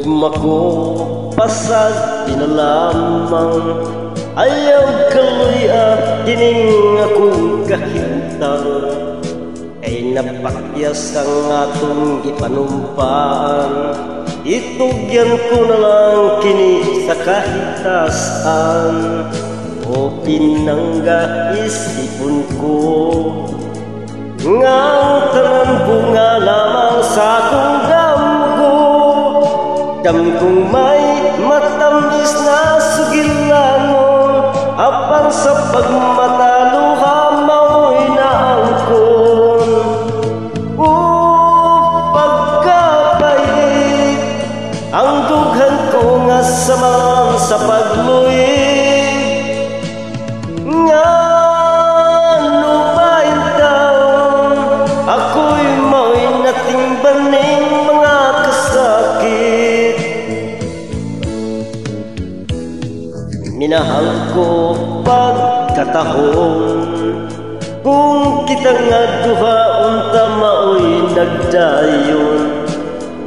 Gugma ko pasag pinalamang ayaw kaluya dining akong kahintang ay napakyas ang atong ipanumpaan. Itugyan ko na lang kini sa kahitasan o pinangga isipon ko nga ang tanan bunga lamang sa akong damgo. Damgong may matamis na sugilanon apan sa pagmataluha mao'y naangkon. Pagkapait ang dughan ko nga samahan sa pagluig nga ano ba yung taon ako'y mao'y natimbaning mga kasakit. Minahal ko pagkatahon kung kita nga duha unta mao'y nagdayon.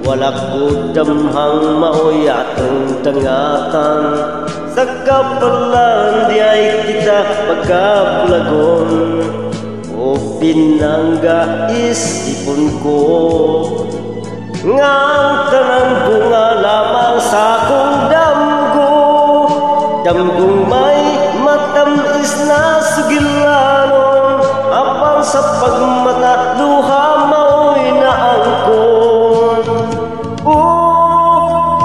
Wala ko damhang mao'y atong tangatan sa kapalan di ay kita pagkabulagon. O pinangga isipon ko nga ang tanan bunga lamang sa akong damgo. Damgong may matamis na sugilanon apan sa pagmata luha mao'y naangkon.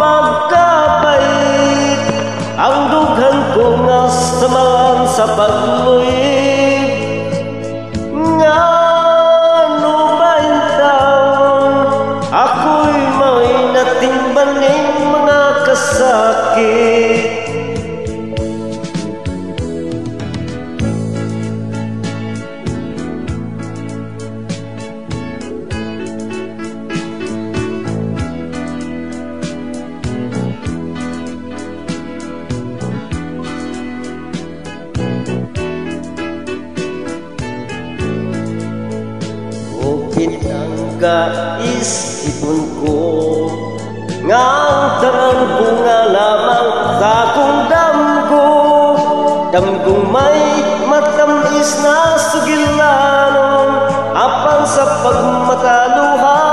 Pagkapait ang dughan ko nga samahan sa pagluig nga ano ba yung taon ako'y may natimbaning mga kasakit. Pinangga isipon ko nga ang tanan bunga lamang sa akong damgo. Damgong may matamis na sugilanon apan sa pagmataluha